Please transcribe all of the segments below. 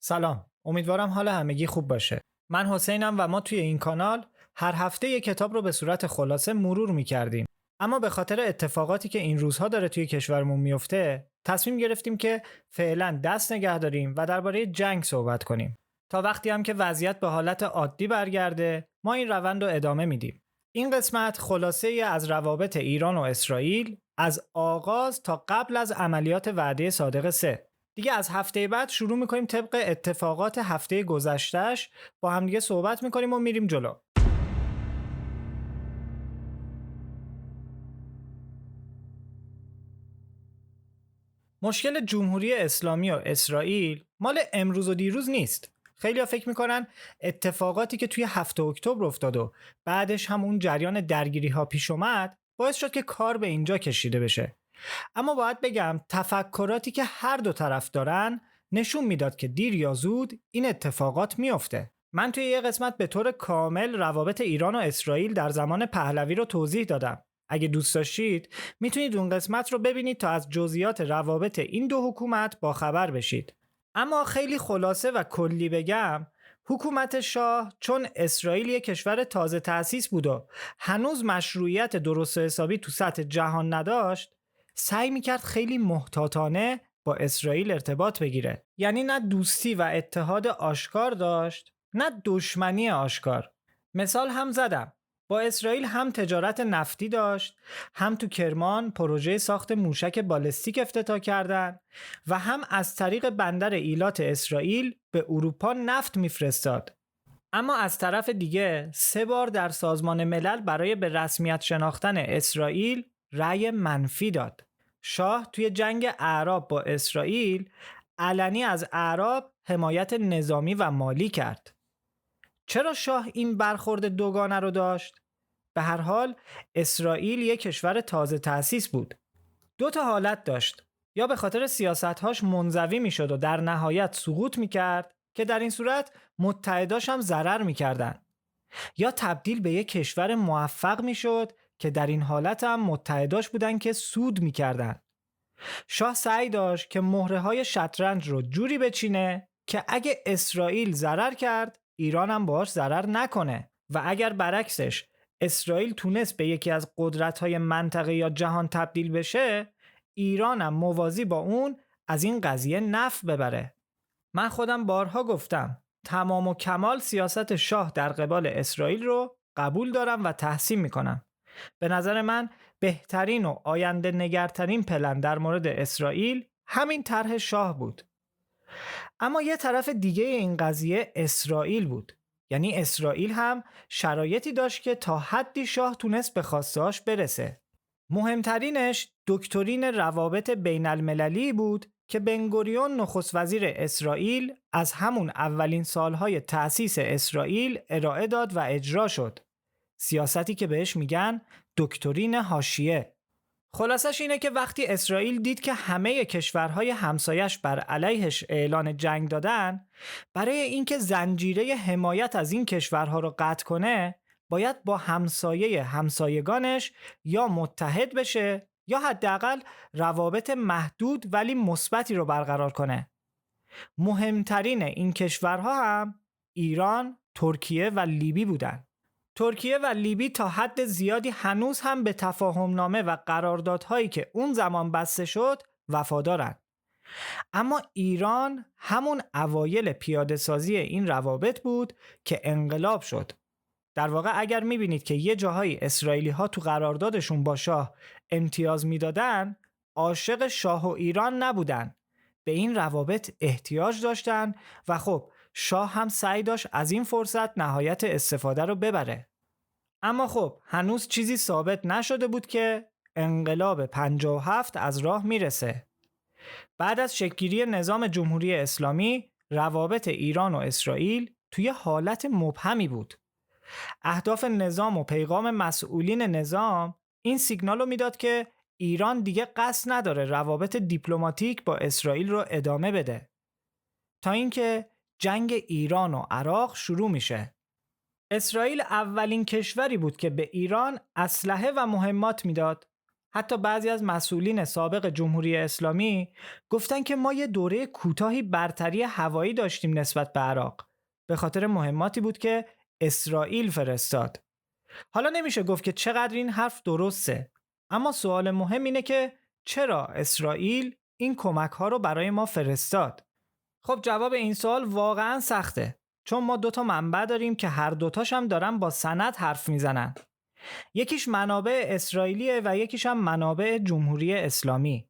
سلام، امیدوارم حال همگی خوب باشه. من حسینم و ما توی این کانال هر هفته یک کتاب رو به صورت خلاصه مرور می‌کردیم. اما به خاطر اتفاقاتی که این روزها داره توی کشورمون میفته، تصمیم گرفتیم که فعلا دست نگه داریم و درباره جنگ صحبت کنیم. تا وقتی هم که وضعیت به حالت عادی برگرده، ما این روند رو ادامه میدیم. این قسمت خلاصه ای از روابط ایران و اسرائیل از آغاز تا قبل از عملیات وعده صادق 3. دیگه از هفته بعد شروع میکنیم طبق اتفاقات هفته گذشتهش با همدیگه صحبت میکنیم و میریم جلو. مشکل جمهوری اسلامی و اسرائیل مال امروز و دیروز نیست. خیلی‌ها فکر میکنن اتفاقاتی که توی 7 اکتبر افتاد و بعدش هم اون جریان درگیری ها پیش اومد باعث شد که کار به اینجا کشیده بشه. اما باید بگم تفکراتی که هر دو طرف دارن نشون میداد که دیر یا زود این اتفاقات میفته. من توی یه قسمت به طور کامل روابط ایران و اسرائیل در زمان پهلوی رو توضیح دادم. اگه دوست داشتید میتونید اون قسمت رو ببینید تا از جزئیات روابط این دو حکومت با خبر بشید. اما خیلی خلاصه و کلی بگم، حکومت شاه چون اسرائیل یک کشور تازه تأسیس بود و هنوز مشروعیت درست و حسابی تو سطح جهان نداشت، سعی میکرد خیلی محتاطانه با اسرائیل ارتباط بگیره. یعنی نه دوستی و اتحاد آشکار داشت، نه دشمنی آشکار. مثال هم زدم. با اسرائیل هم تجارت نفتی داشت، هم تو کرمان پروژه ساخت موشک بالستیک افتتاح کردن و هم از طریق بندر ایلات اسرائیل به اروپا نفت میفرستاد. اما از طرف دیگه 3 بار در سازمان ملل برای به رسمیت شناختن اسرائیل رأی منفی داد. شاه توی جنگ اعراب با اسرائیل علنی از اعراب حمایت نظامی و مالی کرد. چرا شاه این برخورد دوگانه رو داشت؟ به هر حال اسرائیل یک کشور تازه تأسیس بود. 2 حالت داشت. یا به خاطر سیاست‌هاش منزوی میشد و در نهایت سقوط میکرد که در این صورت متحداش هم ضرر میکردن، یا تبدیل به یک کشور موفق میشد که در این حالت هم متحداش بودن که سود میکردن. شاه سعی داشت که مهره‌های شطرنج رو جوری بچینه که اگه اسرائیل ضرر کرد ایران هم باهاش ضرر نکنه و اگر برعکسش اسرائیل تونست به یکی از قدرت‌های منطقه یا جهان تبدیل بشه، ایران هم موازی با اون از این قضیه نفع ببره. من خودم بارها گفتم تمام و کمال سیاست شاه در قبال اسرائیل رو قبول دارم و تحسین میکنم. به نظر من بهترین و آینده نگرترین پلن در مورد اسرائیل همین طرح شاه بود. اما یه طرف دیگه این قضیه اسرائیل بود. یعنی اسرائیل هم شرایطی داشت که تا حدی شاه تونست به خواستهاش برسه. مهمترینش دکترین روابط بین المللی بود که بنگوریون نخست وزیر اسرائیل از همون اولین سالهای تأسیس اسرائیل ارائه داد و اجرا شد. سیاستی که بهش میگن دکترین حاشیه. خلاصش اینه که وقتی اسرائیل دید که همه کشورهای همسایش بر علیهش اعلان جنگ دادن، برای اینکه زنجیره حمایت از این کشورها رو قطع کنه، باید با همسایگانش یا متحد بشه یا حداقل روابط محدود ولی مثبتی رو برقرار کنه. مهمترین این کشورها هم ایران، ترکیه و لیبی بودن. ترکیه و لیبی تا حد زیادی هنوز هم به تفاهمنامه و قراردادهایی که اون زمان بسته شد وفادارن. اما ایران همون اوایل پیاده سازی این روابط بود که انقلاب شد. در واقع اگر میبینید که یه جاهای اسرائیلی ها تو قراردادشون با شاه امتیاز میدادن، عاشق شاه و ایران نبودن. به این روابط احتیاج داشتن و خب شاه هم سعی داشت از این فرصت نهایت استفاده رو ببره. اما خب هنوز چیزی ثابت نشده بود که انقلاب 57 از راه میرسه. بعد از شکل‌گیری نظام جمهوری اسلامی، روابط ایران و اسرائیل توی حالت مبهمی بود. اهداف نظام و پیغام مسئولین نظام این سیگنال رو میداد که ایران دیگه قصد نداره روابط دیپلماتیک با اسرائیل رو ادامه بده تا اینکه جنگ ایران و عراق شروع میشه. اسرائیل اولین کشوری بود که به ایران اسلحه و مهمات میداد. حتی بعضی از مسئولین سابق جمهوری اسلامی گفتن که ما یه دوره کوتاهی برتری هوایی داشتیم نسبت به عراق. به خاطر مهماتی بود که اسرائیل فرستاد. حالا نمیشه گفت که چقدر این حرف درسته، اما سوال مهم اینه که چرا اسرائیل این کمک ها رو برای ما فرستاد؟ خب جواب این سوال واقعا سخته، چون ما 2 منبع داریم که هر دوتاش هم دارن با سند حرف میزنن. یکیش منابع اسرائیلیه و یکیش هم منابع جمهوری اسلامی.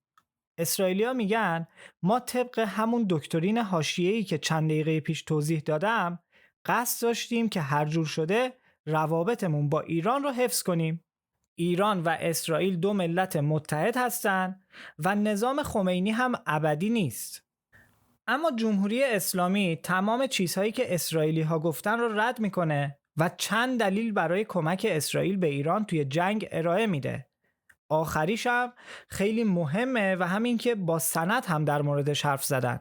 اسرائیلیا میگن ما طبق همون دکترین حاشیه‌ای که چند دقیقه پیش توضیح دادم قصد داشتیم که هر جور شده روابطمون با ایران رو حفظ کنیم. ایران و اسرائیل 2 ملت متحد هستن و نظام خمینی هم ابدی نیست. اما جمهوری اسلامی تمام چیزهایی که اسرائیلی ها گفتن رو رد میکنه و چند دلیل برای کمک اسرائیل به ایران توی جنگ ارائه میده. آخریش هم خیلی مهمه و همین که با سند هم در موردش حرف زدن.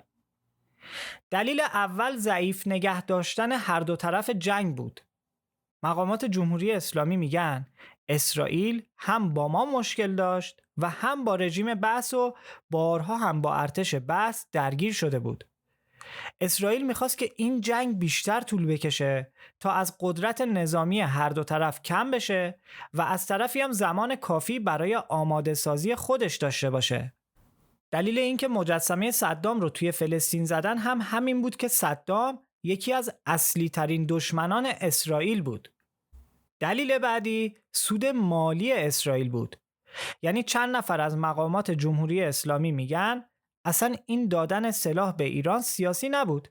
دلیل اول ضعیف نگه داشتن هر دو طرف جنگ بود. مقامات جمهوری اسلامی میگن اسرائیل هم با ما مشکل داشت و هم با رژیم بعث و بارها هم با ارتش بعث درگیر شده بود. اسرائیل میخواست که این جنگ بیشتر طول بکشه تا از قدرت نظامی هر دو طرف کم بشه و از طرفی هم زمان کافی برای آماده سازی خودش داشته باشه. دلیل اینکه مجسمه صدام رو توی فلسطین زدن هم همین بود که صدام یکی از اصلی ترین دشمنان اسرائیل بود. دلیل بعدی سود مالی اسرائیل بود. یعنی چند نفر از مقامات جمهوری اسلامی میگن اصلا این دادن سلاح به ایران سیاسی نبود.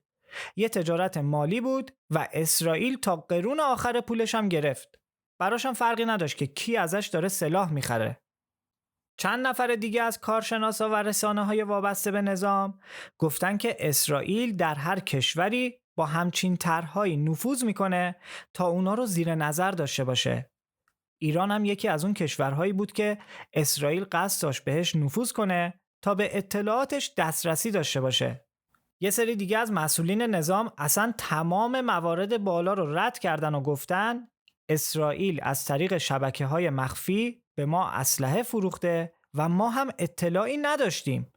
یه تجارت مالی بود و اسرائیل تا قرون آخر پولش هم گرفت. براشم فرقی نداشت که کی ازش داره سلاح میخره. چند نفر دیگه از کارشناسا و رسانه‌های وابسته به نظام گفتن که اسرائیل در هر کشوری با همچین طرح‌هایی نفوذ میکنه تا اونا رو زیر نظر داشته باشه. ایران هم یکی از اون کشورهایی بود که اسرائیل قصد داشت بهش نفوذ کنه تا به اطلاعاتش دسترسی داشته باشه. یه سری دیگه از مسئولین نظام اصلا تمام موارد بالا رو رد کردن و گفتن اسرائیل از طریق شبکه‌های مخفی به ما اسلحه فروخته و ما هم اطلاعی نداشتیم.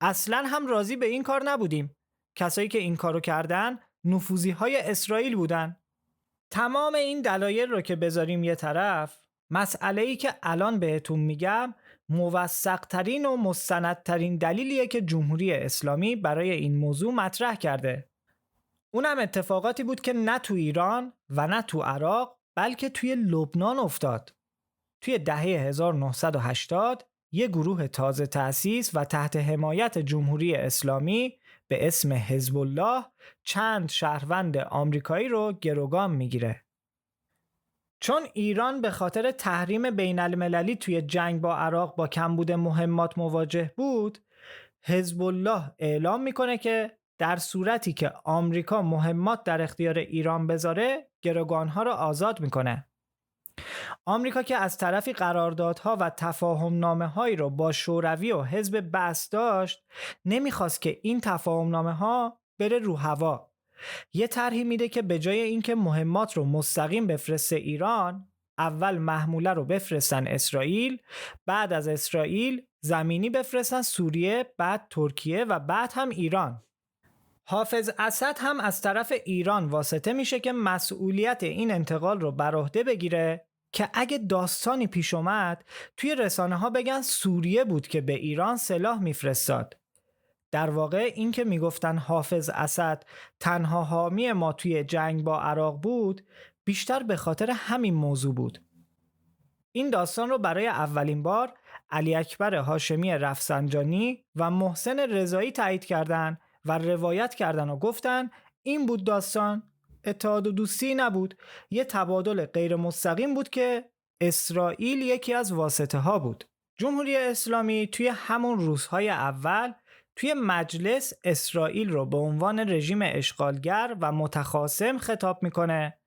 اصلا هم راضی به این کار نبودیم. کسایی که این کارو کردن نفوذی‌های اسرائیل بودن. تمام این دلایل رو که بذاریم یه طرف، مسئله‌ای که الان بهتون میگم موثق‌ترین و مستندترین دلیلیه که جمهوری اسلامی برای این موضوع مطرح کرده. اونم اتفاقاتی بود که نه تو ایران و نه تو عراق بلکه توی لبنان افتاد. توی دهه 1980 یه گروه تازه تأسیس و تحت حمایت جمهوری اسلامی به اسم حزب الله چند شهروند آمریکایی رو گروگان میگیره. چون ایران به خاطر تحریم بین المللی توی جنگ با عراق با کمبود مهمات مواجه بود، حزب الله اعلام میکنه که در صورتی که آمریکا مهمات در اختیار ایران بذاره گروگانها رو آزاد میکنه. آمریکا که از طرفی قراردادها و تفاهمنامه‌هایی رو با شوروی و حزب بعث داشت، نمیخواست که این تفاهمنامه‌ها بره رو هوا. یه طرحی میده که به جای اینکه مهمات رو مستقیم بفرسته ایران، اول محموله رو بفرستن اسرائیل، بعد از اسرائیل زمینی بفرستن سوریه، بعد ترکیه و بعد هم ایران. حافظ اسد هم از طرف ایران واسطه میشه که مسئولیت این انتقال رو بر عهده بگیره که اگه داستانی پیش اومد توی رسانه ها بگن سوریه بود که به ایران سلاح میفرستاد. در واقع این که میگفتن حافظ اسد تنها حامی ما توی جنگ با عراق بود بیشتر به خاطر همین موضوع بود. این داستان رو برای اولین بار علی اکبر هاشمی رفسنجانی و محسن رضایی تایید کردن و روایت کردن و گفتن این بود داستان، اتحاد و دوستی نبود، یه تبادل غیر مستقیم بود که اسرائیل یکی از واسطه ها بود. جمهوری اسلامی توی همون روزهای اول توی مجلس اسرائیل رو به عنوان رژیم اشغالگر و متخاصم خطاب میکنه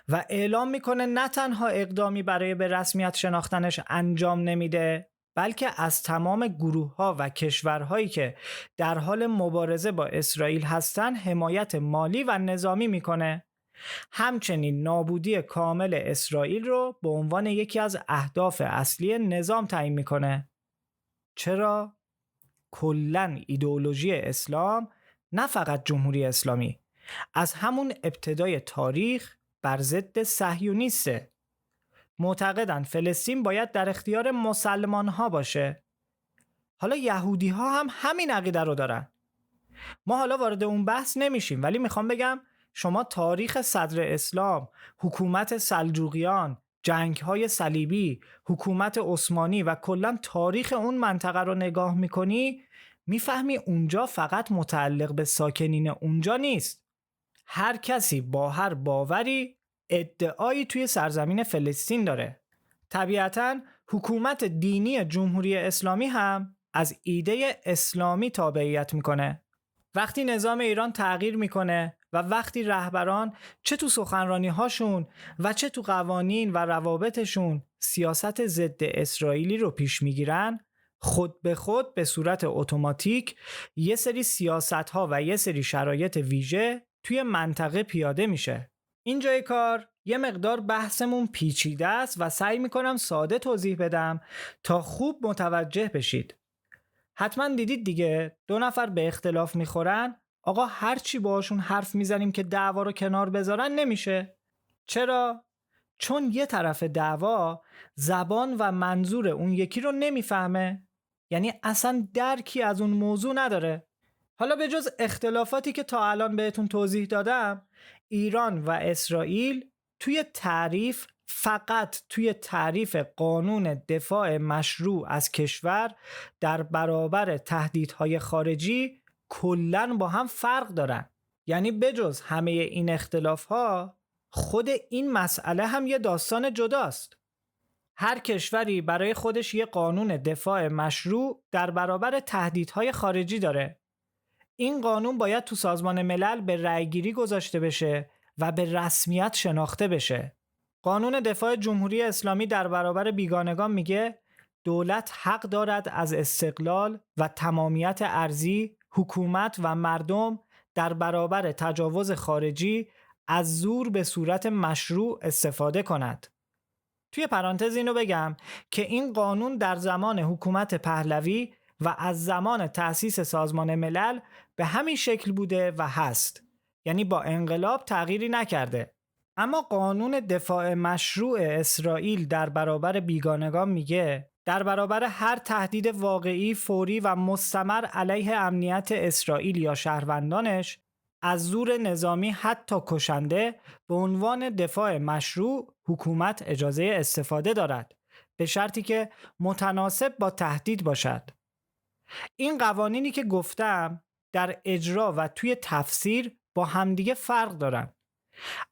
و اعلام میکنه نه تنها اقدامی برای به رسمیت شناختنش انجام نمیده، بلکه از تمام گروه‌ها و کشورهایی که در حال مبارزه با اسرائیل هستن حمایت مالی و نظامی میکنه همچنین نابودی کامل اسرائیل رو به عنوان یکی از اهداف اصلی نظام تعیین میکنه. چرا؟ کلاً ایدئولوژی اسلام، نه فقط جمهوری اسلامی، از همون ابتدای تاریخ بر ضد صهیونیسته. معتقدن فلسطین باید در اختیار مسلمان ها باشه. حالا یهودی ها هم همین عقیده رو دارن. ما حالا وارد اون بحث نمیشیم، ولی میخوام بگم شما تاریخ صدر اسلام، حکومت سلجوقیان، جنگ‌های صلیبی، حکومت عثمانی و کلاً تاریخ اون منطقه رو نگاه میکنی، میفهمی اونجا فقط متعلق به ساکنین اونجا نیست. هر کسی با هر باوری ادعایی توی سرزمین فلسطین داره. طبیعتاً حکومت دینی جمهوری اسلامی هم از ایده اسلامی تابعیت میکنه. وقتی نظام ایران تغییر میکنه و وقتی رهبران چه تو سخنرانی هاشون و چه تو قوانین و روابطشون سیاست ضد اسرائیلی رو پیش میگیرن، خود به خود به صورت اتوماتیک یه سری سیاست ها و یه سری شرایط ویژه توی منطقه پیاده میشه. اینجای کار یه مقدار بحثمون پیچیده است و سعی میکنم ساده توضیح بدم تا خوب متوجه بشید. حتما دیدید دیگه، دو نفر به اختلاف میخورن، آقا هرچی باشون حرف میزنیم که دعوا رو کنار بذارن نمیشه. چرا؟ چون یه طرف دعوا زبان و منظور اون یکی رو نمیفهمه، یعنی اصلا درکی از اون موضوع نداره. حالا به جز اختلافاتی که تا الان بهتون توضیح دادم، ایران و اسرائیل فقط توی تعریف قانون دفاع مشروع از کشور در برابر تهدیدهای خارجی کلاً با هم فرق دارن. یعنی بجز همه این اختلافها، خود این مسئله هم یه داستان جداست. هر کشوری برای خودش یه قانون دفاع مشروع در برابر تهدیدهای خارجی داره. این قانون باید تو سازمان ملل به رأیگیری گذاشته بشه و به رسمیت شناخته بشه. قانون دفاع جمهوری اسلامی در برابر بیگانگان میگه دولت حق دارد از استقلال و تمامیت ارضی حکومت و مردم در برابر تجاوز خارجی از زور به صورت مشروع استفاده کند. توی پرانتز اینو بگم که این قانون در زمان حکومت پهلوی و از زمان تأسیس سازمان ملل به همین شکل بوده و هست، یعنی با انقلاب تغییری نکرده. اما قانون دفاع مشروع اسرائیل در برابر بیگانگان میگه در برابر هر تهدید واقعی، فوری و مستمر علیه امنیت اسرائیل یا شهروندانش از زور نظامی حتی کشنده به عنوان دفاع مشروع حکومت اجازه استفاده دارد، به شرطی که متناسب با تهدید باشد. این قوانینی که گفتم در اجرا و توی تفسیر با همدیگه فرق دارن.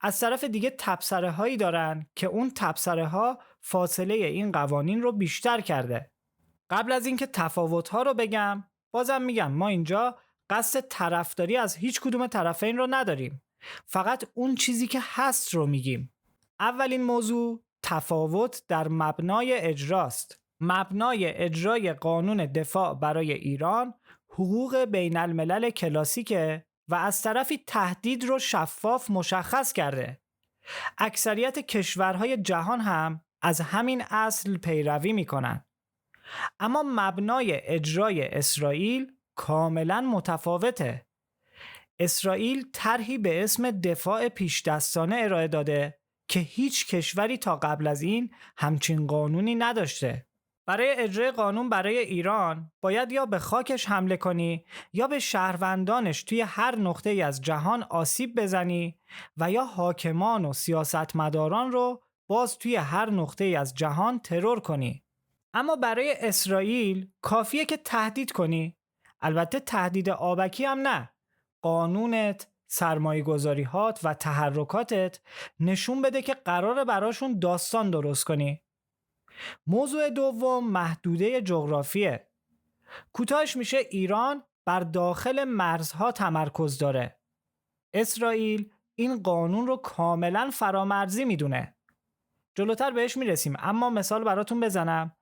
از طرف دیگه تبصره هایی دارن که اون تبصره ها فاصله این قوانین رو بیشتر کرده. قبل از اینکه تفاوت ها رو بگم، بازم میگم ما اینجا قصد طرفداری از هیچ کدوم طرفین رو نداریم. فقط اون چیزی که هست رو میگیم. اولین موضوع تفاوت در مبنای اجراست. مبنای اجرای قانون دفاع برای ایران حقوق بین الملل کلاسیکه و از طرفی تهدید رو شفاف مشخص کرده. اکثریت کشورهای جهان هم از همین اصل پیروی میکنن. اما مبنای اجرای اسرائیل کاملا متفاوته. اسرائیل طرحی به اسم دفاع پیشدستانه ارائه داده که هیچ کشوری تا قبل از این همچین قانونی نداشته. برای اجرای قانون برای ایران باید یا به خاکش حمله کنی یا به شهروندانش توی هر نقطه‌ای از جهان آسیب بزنی و یا حاکمان و سیاستمداران رو باز توی هر نقطه‌ای از جهان ترور کنی. اما برای اسرائیل کافیه که تهدید کنی. البته تهدید آبکی هم نه. قانونت، سرمایه‌گذاری‌هات و تحرکاتت نشون بده که قراره براشون داستان درست کنی. موضوع دوم محدوده جغرافیه. کوتاهش میشه ایران بر داخل مرزها تمرکز داره. اسرائیل این قانون رو کاملا فرامرزی میدونه. جلوتر بهش میرسیم، اما مثال براتون بزنم.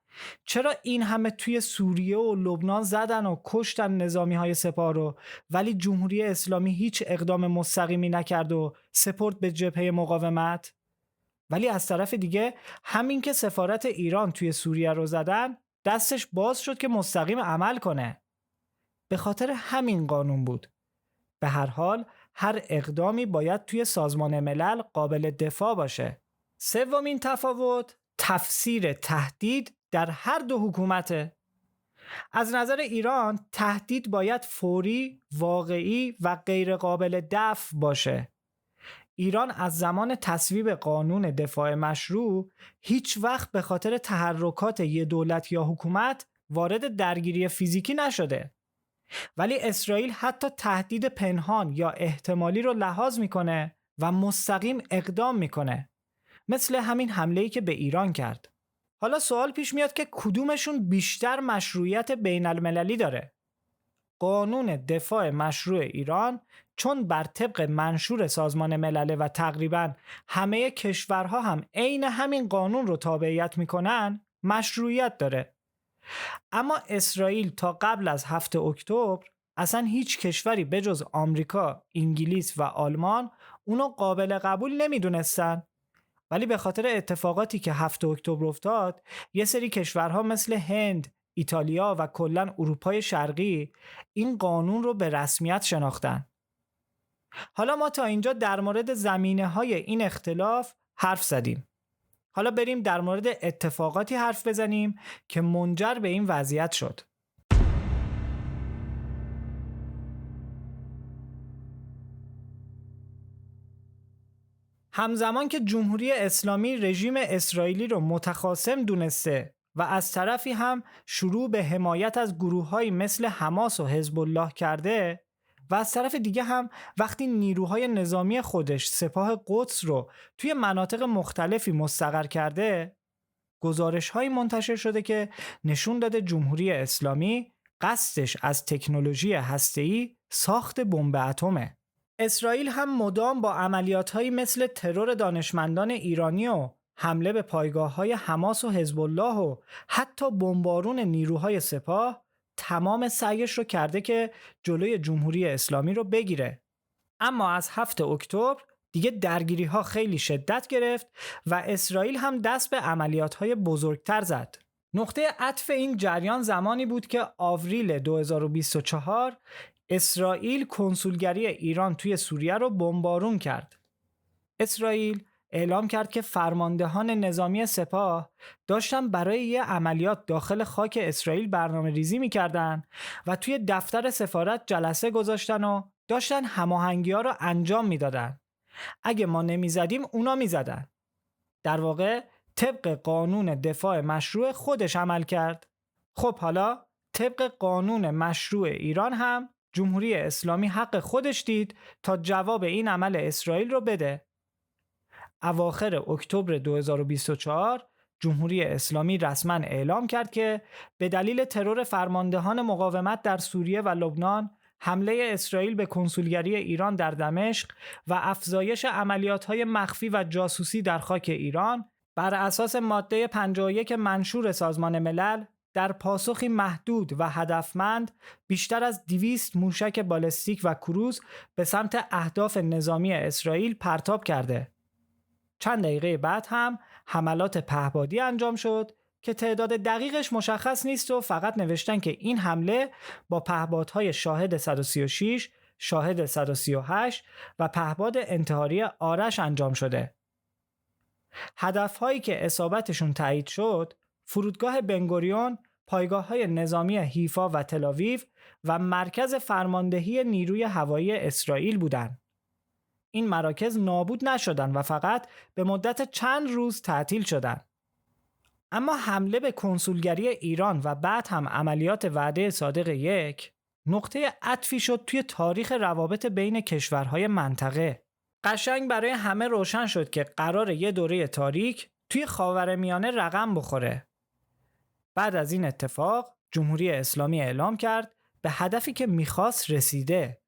چرا این همه توی سوریه و لبنان زدن و کشتن نظامی‌های سپاه رو، ولی جمهوری اسلامی هیچ اقدام مستقیمی نکرد و سپرد به جبهه مقاومت؟ ولی از طرف دیگه همین که سفارت ایران توی سوریه رو زدن، دستش باز شد که مستقیم عمل کنه. به خاطر همین قانون بود. به هر حال هر اقدامی باید توی سازمان ملل قابل دفاع باشه. سومین تفاوت، تفسیر تهدید در هر دو حکومته. از نظر ایران تهدید باید فوری، واقعی و غیر قابل دفع باشه. ایران از زمان تصویب قانون دفاع مشروع هیچ وقت به خاطر تحرکات یه دولت یا حکومت وارد درگیری فیزیکی نشده. ولی اسرائیل حتی تهدید پنهان یا احتمالی رو لحاظ میکنه و مستقیم اقدام میکنه. مثل همین حمله‌ای که به ایران کرد. حالا سوال پیش میاد که کدومشون بیشتر مشروعیت بین المللی داره؟ قانون دفاع مشروع ایران چون بر طبق منشور سازمان ملل و تقریباً همه کشورها هم عین همین قانون رو تابعیت میکنن، مشروعیت داره. اما اسرائیل تا قبل از 7 اکتبر اصلا هیچ کشوری بجز آمریکا، انگلیس و آلمان اونو قابل قبول نمیدونستن. ولی به خاطر اتفاقاتی که 7 اکتبر افتاد، یه سری کشورها مثل هند، ایتالیا و کلاً اروپای شرقی این قانون رو به رسمیت شناختن. حالا ما تا اینجا در مورد زمینه‌های این اختلاف حرف زدیم. حالا بریم در مورد اتفاقاتی حرف بزنیم که منجر به این وضعیت شد. همزمان که جمهوری اسلامی رژیم اسرائیلی رو متخاصم دونسته و از طرفی هم شروع به حمایت از گروه‌هایی مثل حماس و حزب الله کرده و از طرف دیگه هم وقتی نیروهای نظامی خودش سپاه قدس رو توی مناطق مختلفی مستقر کرده، گزارش‌هایی منتشر شده که نشون داده جمهوری اسلامی قصدش از تکنولوژی هسته‌ای ساخت بمب اتمه. اسرائیل هم مدام با عملیات‌هایی مثل ترور دانشمندان ایرانی و حمله به پایگاه‌های حماس و حزب الله و حتی بمبارون نیروهای سپاه تمام سعیش رو کرده که جلوی جمهوری اسلامی رو بگیره. اما از 7 اکتبر دیگه درگیری‌ها خیلی شدت گرفت و اسرائیل هم دست به عملیات‌های بزرگتر زد. نقطه عطف این جریان زمانی بود که آوریل 2024 اسرائیل کنسولگری ایران توی سوریه رو بمبارون کرد. اسرائیل اعلام کرد که فرماندهان نظامی سپاه داشتن برای یه عملیات داخل خاک اسرائیل برنامه ریزی می‌کردن و توی دفتر سفارت جلسه گذاشتن و داشتن هماهنگی‌ها رو انجام میدادن. اگه ما نمیزدیم اونا میزدن. در واقع طبق قانون دفاع مشروع خودش عمل کرد. خب حالا طبق قانون مشروع ایران هم جمهوری اسلامی حق خودش دید تا جواب این عمل اسرائیل رو بده. اواخر اکتبر 2024 جمهوری اسلامی رسما اعلام کرد که به دلیل ترور فرماندهان مقاومت در سوریه و لبنان، حمله اسرائیل به کنسولگری ایران در دمشق و افزایش عملیات‌های مخفی و جاسوسی در خاک ایران، بر اساس ماده 51 منشور سازمان ملل در پاسخی محدود و هدفمند بیشتر از 200 موشک بالستیک و کروز به سمت اهداف نظامی اسرائیل پرتاب کرده. چند دقیقه بعد هم حملات پهپادی انجام شد که تعداد دقیقش مشخص نیست و فقط نوشتن که این حمله با پهپادهای شاهد 136، شاهد 138 و پهپاد انتحاری آرش انجام شده. هدفهایی که اصابتشون تایید شد، فرودگاه بنگوریون، پایگاه‌های نظامی حیفا و تل‌آویو و مرکز فرماندهی نیروی هوایی اسرائیل بودند. این مراکز نابود نشدن و فقط به مدت چند روز تعطیل شدند. اما حمله به کنسولگری ایران و بعد هم عملیات وعده صادق یک نقطه عطفی شد توی تاریخ روابط بین کشورهای منطقه. قشنگ برای همه روشن شد که قراره یه دوره تاریک توی خاورمیانه رقم بخوره. بعد از این اتفاق جمهوری اسلامی اعلام کرد به هدفی که میخواست رسیده.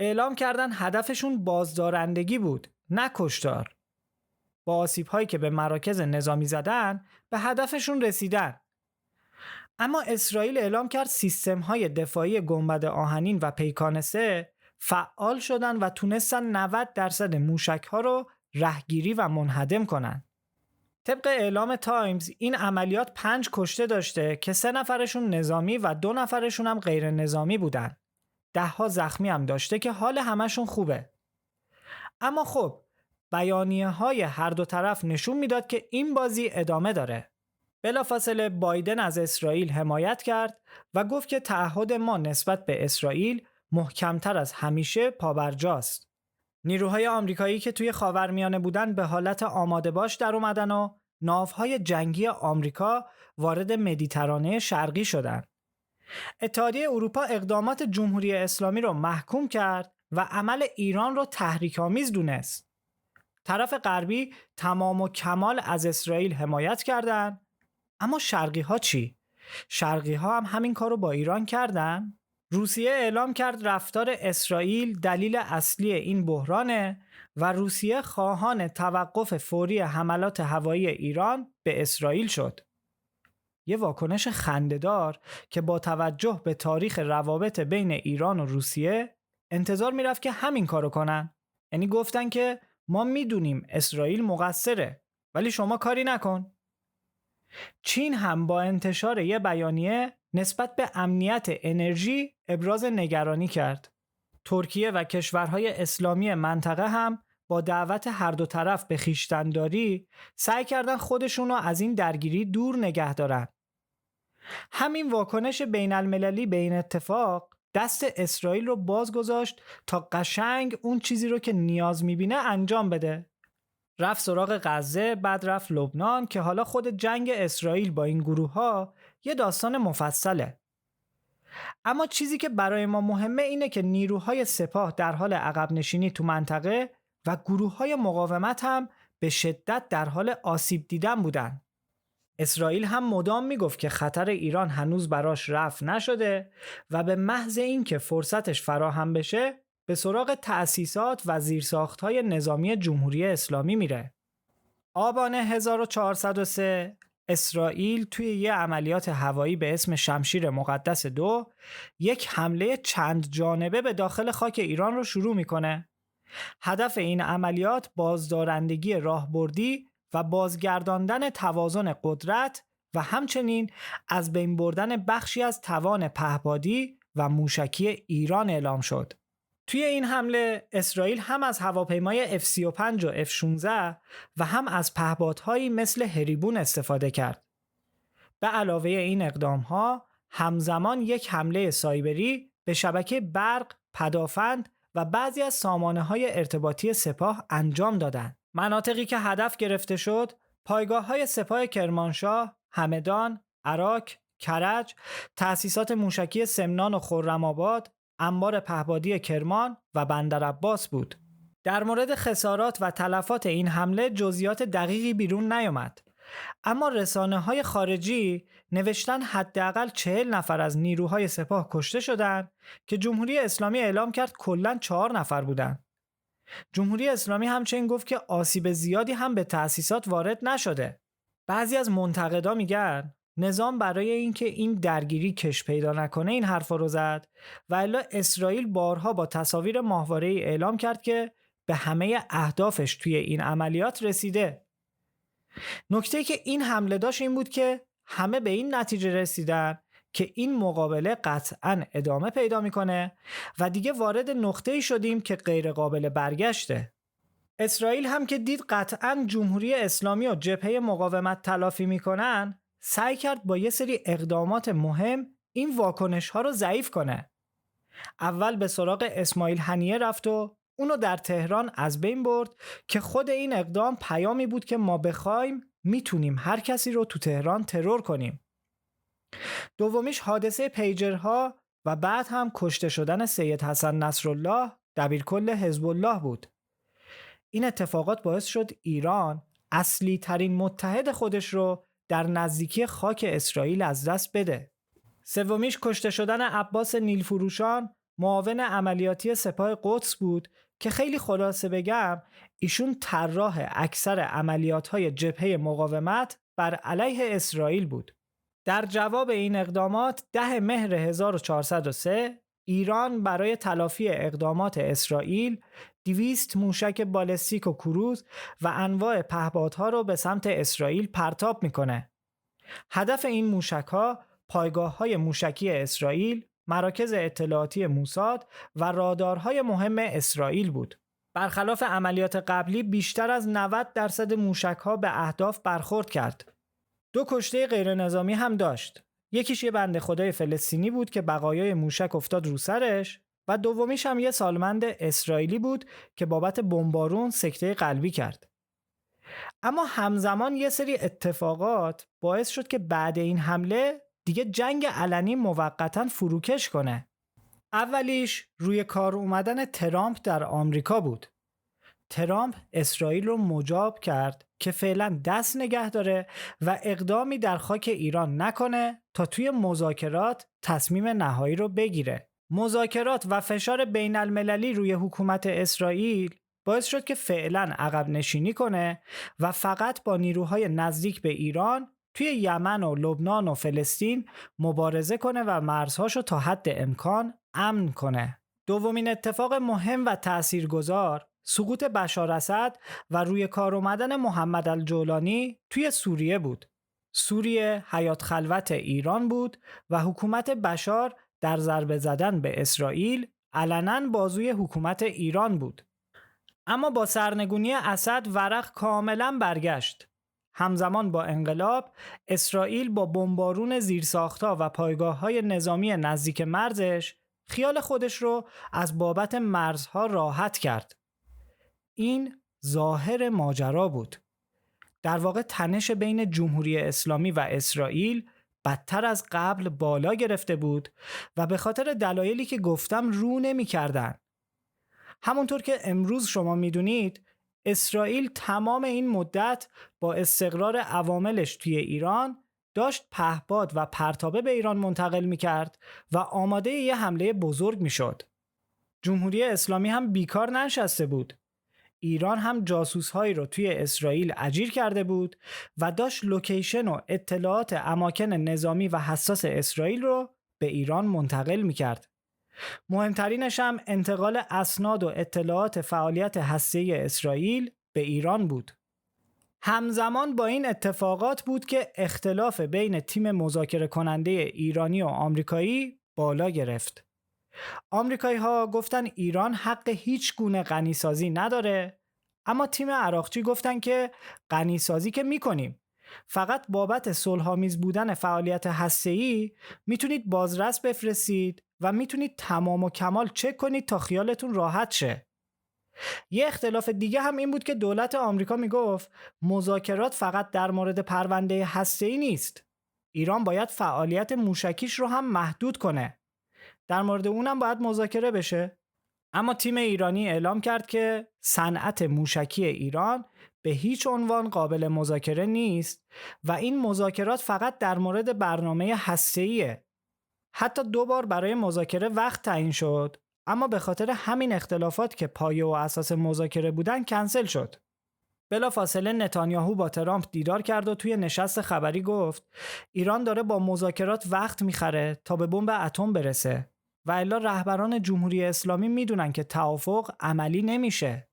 اعلام کردن هدفشون بازدارندگی بود، نه کشتار. با آسیب‌هایی که به مراکز نظامی زدن به هدفشون رسیدن. اما اسرائیل اعلام کرد سیستم‌های دفاعی گنبد آهنین و پیکان 3 فعال شدن و تونستن 90% موشک‌ها رو رهگیری و منهدم کنن. طبق اعلام تایمز این عملیات 5 کشته داشته که 3 نفرشون نظامی و 2 نفرشون هم غیر نظامی بودن. 10 زخمی هم داشته که حال همشون خوبه. اما خب بیانیه‌های هر دو طرف نشون میداد که این بازی ادامه داره. بلافاصله بایدن از اسرائیل حمایت کرد و گفت که تعهد ما نسبت به اسرائیل محکمتر از همیشه پابرجاست. نیروهای آمریکایی که توی خاورمیانه بودن به حالت آماده باش در اومدن و ناوهای جنگی آمریکا وارد مدیترانه شرقی شدن. اتحادیه اروپا اقدامات جمهوری اسلامی رو محکوم کرد و عمل ایران رو تحریک‌آمیز دونست. طرف غربی تمام و کمال از اسرائیل حمایت کردند. اما شرقی ها چی؟ شرقی ها هم همین کارو با ایران کردن؟ روسیه اعلام کرد رفتار اسرائیل دلیل اصلی این بحرانه و روسیه خواهان توقف فوری حملات هوایی ایران به اسرائیل شد. یه واکنش خنده‌دار که با توجه به تاریخ روابط بین ایران و روسیه انتظار میرفت که همین کارو کنن. یعنی گفتن که ما میدونیم اسرائیل مقصره ولی شما کاری نکن. چین هم با انتشار یه بیانیه نسبت به امنیت انرژی ابراز نگرانی کرد. ترکیه و کشورهای اسلامی منطقه هم با دعوت هر دو طرف به خویشتن‌داری سعی کردن خودشونو از این درگیری دور نگه دارن. همین واکنش بین المللی به این اتفاق دست اسرائیل رو باز گذاشت تا قشنگ اون چیزی رو که نیاز میبینه انجام بده. رفت سراغ غزه، بعد رفت لبنان که حالا خود جنگ اسرائیل با این گروه ها یه داستان مفصله. اما چیزی که برای ما مهمه اینه که نیروهای سپاه در حال عقب نشینی تو منطقه و گروه‌های مقاومت هم به شدت در حال آسیب دیدن بودن. اسرائیل هم مدام میگفت که خطر ایران هنوز براش رفع نشده و به محض اینکه فرصتش فراهم بشه به سراغ تأسیسات و زیرساخت‌های نظامی جمهوری اسلامی میره. آبان 1403 اسرائیل توی یه عملیات هوایی به اسم شمشیر مقدس 2 یک حمله چند جانبه به داخل خاک ایران رو شروع میکنه. هدف این عملیات بازدارندگی راهبردی و بازگرداندن توازن قدرت و همچنین از بین بردن بخشی از توان پهپادی و موشکی ایران اعلام شد. توی این حمله اسرائیل هم از هواپیمای F-35 و F-16 و هم از پهپادهایی مثل هریبون استفاده کرد. به علاوه این اقدامها همزمان یک حمله سایبری به شبکه برق، پدافند و بعضی از سامانه‌های ارتباطی سپاه انجام دادند. مناطقی که هدف گرفته شد پایگاه‌های سپاه کرمانشاه، همدان، عراک، کرج، تأسیسات موشکی سمنان و خرم‌آباد، انبار پهپادی کرمان و بندرعباس بود. در مورد خسارات و تلفات این حمله جزئیات دقیقی بیرون نیامد. اما رسانه‌های خارجی نوشتن حداقل 40 نفر از نیروهای سپاه کشته شدند که جمهوری اسلامی اعلام کرد کلاً 4 نفر بودند. جمهوری اسلامی همچنین گفت که آسیب زیادی هم به تأسیسات وارد نشده. بعضی از منتقدا میگن نظام برای اینکه این درگیری کش پیدا نکنه این حرفا رو زد و الا اسرائیل بارها با تصاویر ماهواره‌ای اعلام کرد که به همه اهدافش توی این عملیات رسیده. نکته که این حمله داشت این بود که همه به این نتیجه رسیدن که این مقابله قطعاً ادامه پیدا میکنه و دیگه وارد نقطه‌ای شدیم که غیر قابل برگشته. اسرائیل هم که دید قطعاً جمهوری اسلامی و جبهه مقاومت تلافی میکنن سعی کرد با یه سری اقدامات مهم این واکنش ها رو ضعیف کنه. اول به سراغ اسماعیل هنیه رفت و اونو در تهران از بین برد که خود این اقدام پیامی بود که ما بخوایم میتونیم هر کسی رو تو تهران ترور کنیم. دومیش حادثه پیجرها و بعد هم کشته شدن سید حسن نصرالله دبیرکل حزب الله بود. این اتفاقات باعث شد ایران اصلی ترین متحد خودش رو در نزدیکی خاک اسرائیل از دست بده. سومیش کشته شدن عباس نیلفروشان معاون عملیاتی سپاه قدس بود که خیلی خلاصه بگم ایشون طراح اکثر عملیات‌های جبهه مقاومت بر علیه اسرائیل بود. در جواب این اقدامات 10 مهر 1403 ایران برای تلافی اقدامات اسرائیل 200 موشک بالستیک و کروز و انواع پهپادها رو به سمت اسرائیل پرتاب میکنه. هدف این موشک‌ها پایگاه‌های موشکی اسرائیل، مراکز اطلاعاتی موساد و رادارهای مهم اسرائیل بود. برخلاف عملیات قبلی بیشتر از 90% موشک‌ها به اهداف برخورد کرد. 2 کشته غیر نظامی هم داشت. یکیش یه بنده خدای فلسطینی بود که بقایای موشک افتاد رو سرش و دومیش هم یه سالمند اسرائیلی بود که بابت بمبارون سکته قلبی کرد. اما همزمان یه سری اتفاقات باعث شد که بعد این حمله دیگه جنگ علنی موقتاً فروکش کنه. اولیش روی کار اومدن ترامپ در آمریکا بود. ترامپ اسرائیل رو مجاب کرد که فعلا دست نگه داره و اقدامی در خاک ایران نکنه تا توی مذاکرات تصمیم نهایی رو بگیره. مذاکرات و فشار بین المللی روی حکومت اسرائیل باعث شد که فعلا عقب نشینی کنه و فقط با نیروهای نزدیک به ایران توی یمن و لبنان و فلسطین مبارزه کنه و مرزهاشو تا حد امکان امن کنه. دومین اتفاق مهم و تاثیرگذار سقوط بشار اسد و روی کار اومدن محمد الجولانی توی سوریه بود. سوریه حیات خلوت ایران بود و حکومت بشار در ضربه زدن به اسرائیل علناً بازوی حکومت ایران بود. اما با سرنگونی اسد ورق کاملاً برگشت. همزمان با انقلاب اسرائیل با بمبارون زیرساخت‌ها و پایگاه‌های نظامی نزدیک مرزش خیال خودش رو از بابت مرزها راحت کرد. این ظاهر ماجرا بود. در واقع تنش بین جمهوری اسلامی و اسرائیل بدتر از قبل بالا گرفته بود و به خاطر دلایلی که گفتم رو نمی کردن. همونطور که امروز شما می دونید اسرائیل تمام این مدت با استقرار عواملش توی ایران داشت پهپاد و پرتابه به ایران منتقل می کرد و آماده یه حمله بزرگ می شد. جمهوری اسلامی هم بیکار نشسته بود. ایران هم جاسوس‌هایی رو توی اسرائیل اجیر کرده بود و داشت لوکیشن و اطلاعات اماکن نظامی و حساس اسرائیل رو به ایران منتقل می‌کرد. مهمترینش هم انتقال اسناد و اطلاعات فعالیت هسته‌ای اسرائیل به ایران بود. همزمان با این اتفاقات بود که اختلاف بین تیم مذاکره کننده ایرانی و آمریکایی بالا گرفت. آمریکایی‌ها گفتن ایران حق هیچ گونه غنیسازی نداره، اما تیم عراقچی گفتن که غنیسازی که میکنیم، فقط بابت صلح‌آمیز بودن فعالیت هسته‌ای میتونید بازرس بفرستید و میتونید تمام و کمال چک کنید تا خیالتون راحت شه. یه اختلاف دیگه هم این بود که دولت آمریکا میگفت مذاکرات فقط در مورد پرونده هسته‌ای نیست. ایران باید فعالیت موشکیش رو هم محدود کنه. در مورد اونم باید مذاکره بشه. اما تیم ایرانی اعلام کرد که صنعت موشکی ایران به هیچ عنوان قابل مذاکره نیست و این مذاکرات فقط در مورد برنامه هسته‌ایه. حتی 2 بار برای مذاکره وقت تعیین شد، اما به خاطر همین اختلافات که پایه و اساس مذاکره بودن کنسل شد. بلافاصله نتانیاهو با ترامپ دیدار کرد و توی نشست خبری گفت ایران داره با مذاکرات وقت میخره تا به بمب اتم برسه و الا رهبران جمهوری اسلامی میدونن که توافق عملی نمیشه.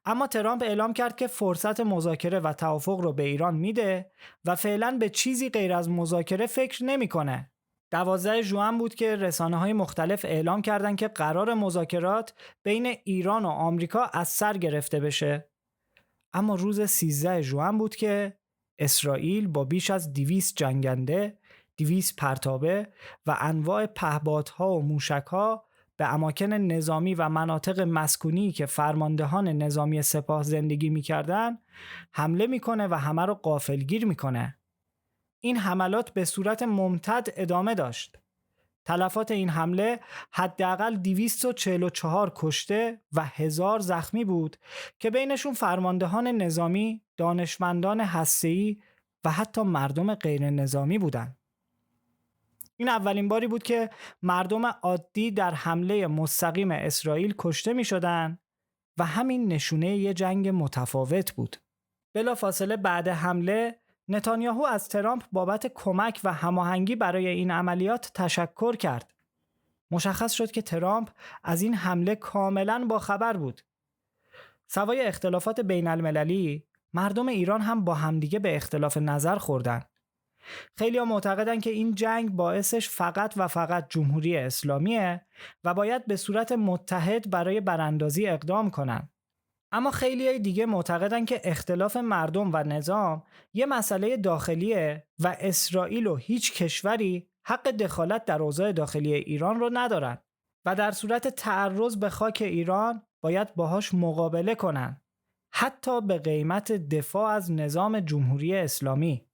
اما ترامپ اعلام کرد که فرصت مذاکره و توافق رو به ایران میده و فعلا به چیزی غیر از مذاکره فکر نمیکنه. 12 ژوئن بود که رسانه‌های مختلف اعلام کردن که قرار مذاکرات بین ایران و آمریکا از سر گرفته بشه. اما روز 13 ژوئن بود که اسرائیل با بیش از 200 جنگنده، 200 پرتابه و انواع پهپادها و موشک‌ها به اماکن نظامی و مناطق مسکونی که فرماندهان نظامی سپاه زندگی می‌کردن حمله می‌کنه و همه رو غافلگیر می‌کنه. این حملات به صورت ممتد ادامه داشت. تلفات این حمله حداقل 244 کشته و 1000 زخمی بود که بینشون فرماندهان نظامی، دانشمندان هسته‌ای و حتی مردم غیر نظامی بودند. این اولین باری بود که مردم عادی در حمله مستقیم اسرائیل کشته می شدن و همین نشونه یه جنگ متفاوت بود. بلافاصله بعد حمله نتانیاهو از ترامپ بابت کمک و هماهنگی برای این عملیات تشکر کرد. مشخص شد که ترامپ از این حمله کاملاً باخبر بود. سوای اختلافات بین المللی، مردم ایران هم با همدیگه به اختلاف نظر خوردن. خیلی‌ها معتقدن که این جنگ باعثش فقط و فقط جمهوری اسلامیه و باید به صورت متحد برای براندازی اقدام کنن. اما خیلی‌های دیگه معتقدن که اختلاف مردم و نظام یه مسئله داخلیه و اسرائیل و هیچ کشوری حق دخالت در اوضاع داخلی ایران رو ندارن و در صورت تعرض به خاک ایران باید باهاش مقابله کنن، حتی به قیمت دفاع از نظام جمهوری اسلامی.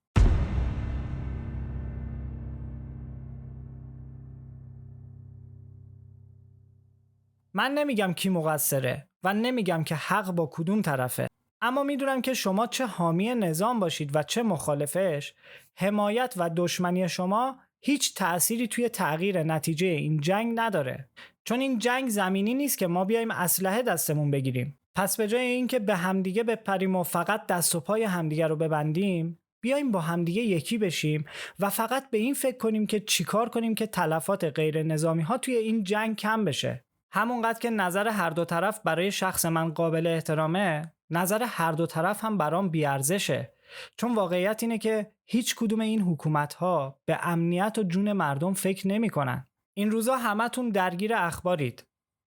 من نمیگم کی مقصره و نمیگم که حق با کدوم طرفه، اما میدونم که شما چه حامی نظام باشید و چه مخالفش، حمایت و دشمنی شما هیچ تأثیری توی تغییر نتیجه این جنگ نداره، چون این جنگ زمینی نیست که ما بیایم اسلحه دستمون بگیریم. پس به جای اینکه به همدیگه بپریم و فقط دست و پای همدیگه رو ببندیم، بیایم با همدیگه یکی بشیم و فقط به این فکر کنیم که چیکار کنیم که تلفات غیر نظامی ها توی این جنگ کم بشه. همونقدر که نظر هر دو طرف برای شخص من قابل احترامه، نظر هر دو طرف هم برام بی‌ارزشه، چون واقعیت اینه که هیچ کدوم این حکومت‌ها به امنیت و جون مردم فکر نمی‌کنن. این روزا همتون درگیر اخبارید.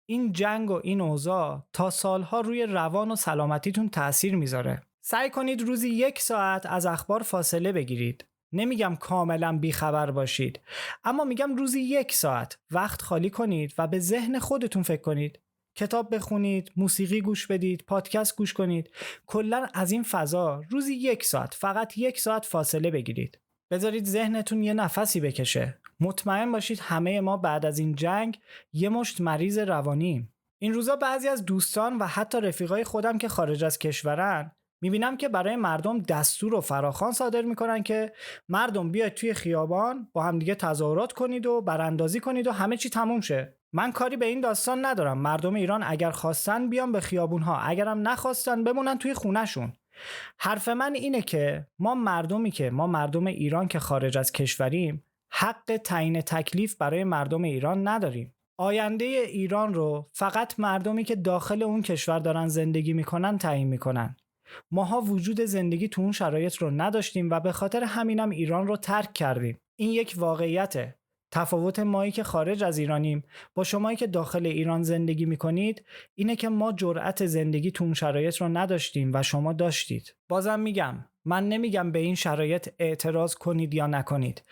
این جنگ و این اوضاع تا سالها روی روان و سلامتیتون تأثیر میذاره. سعی کنید روزی 1 ساعت از اخبار فاصله بگیرید. نمیگم کاملا بیخبر باشید، اما میگم روزی 1 ساعت وقت خالی کنید و به ذهن خودتون فکر کنید. کتاب بخونید، موسیقی گوش بدید، پادکست گوش کنید. کلا از این فضا روزی 1 ساعت، فقط 1 ساعت فاصله بگیرید. بذارید ذهنتون یه نفسی بکشه. مطمئن باشید همه ما بعد از این جنگ یه مشت مریض روانیم. این روزا بعضی از دوستان و حتی رفیقای خودم که خارج از کشورن میبینم که برای مردم دستور و فراخوان صادر میکنن که مردم بیاید توی خیابان با همدیگه تظاهرات کنید و براندازی کنید و همه چی تموم شه. من کاری به این داستان ندارم. مردم ایران اگر خواستن بیان به خیابونها، اگرم نخواستن بمونن توی خونهشون. حرف من اینه که ما مردم ایران که خارج از کشوریم حق تعیین تکلیف برای مردم ایران نداریم. آینده ایران رو فقط مردمی که داخل اون کشور دارن زندگی میکنن تعیین میکنن. ماها وجود زندگی تو اون شرایط رو نداشتیم و به خاطر همینم ایران رو ترک کردیم. این یک واقعیته. تفاوت مایی که خارج از ایرانیم با شمایی که داخل ایران زندگی میکنید اینه که ما جرأت زندگی تو اون شرایط رو نداشتیم و شما داشتید. بازم میگم، من نمیگم به این شرایط اعتراض کنید یا نکنید.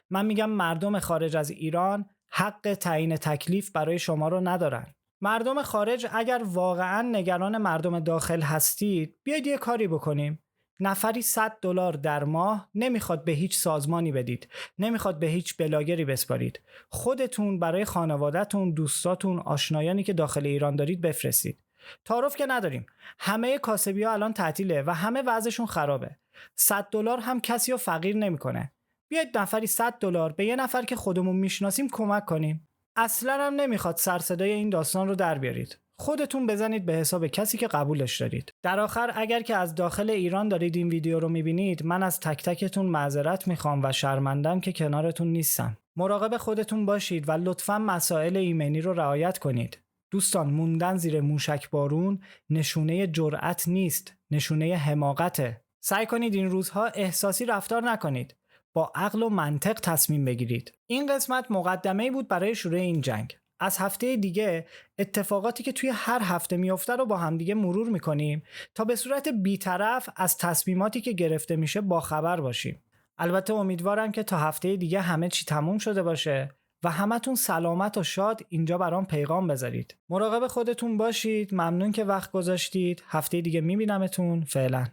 من میگم مردم خارج از ایران حق تعیین تکلیف برای شما رو ندارن. مردم خارج اگر واقعا نگران مردم داخل هستید، بیاید یه کاری بکنیم. نفری $100 در ماه نمیخواد به هیچ سازمانی بدید، نمیخواد به هیچ بلاگری بسپارید. خودتون برای خانواده‌تون، دوستاتون، آشنایانی که داخل ایران دارید بفرستید. تعارف که نداریم. همه کاسبی‌ها الان تعطیله و همه وضعشون خرابه. $100 هم کسی رو فقیر نمیکنه. بیاید نفری $100 به یه نفر که خودمون میشناسیم کمک کنیم. اصلا هم نمیخواد سر صدای این داستان رو در بیارید. خودتون بزنید به حساب کسی که قبولش دارید. در آخر اگر که از داخل ایران دارید این ویدیو رو میبینید، من از تک تکتون معذرت میخوام و شرمندم که کنارتون نیستم. مراقب خودتون باشید و لطفاً مسائل ایمنی رو رعایت کنید. دوستان، موندن زیر موشک بارون نشونه جرأت نیست، نشونه حماقته. سعی کنید این روزها احساسی رفتار نکنید. با عقل و منطق تصمیم بگیرید. این قسمت مقدمه‌ای بود برای شروع این جنگ. از هفته دیگه اتفاقاتی که توی هر هفته میفته رو با هم دیگه مرور میکنیم تا به صورت بی‌طرف از تصمیماتی که گرفته میشه با خبر باشیم. البته امیدوارم که تا هفته دیگه همه چی تموم شده باشه و همتون سلامت و شاد اینجا برام پیغام بذارید. مراقب خودتون باشید. ممنون که وقت گذاشتید. هفته دیگه میبینمتون. فعلا.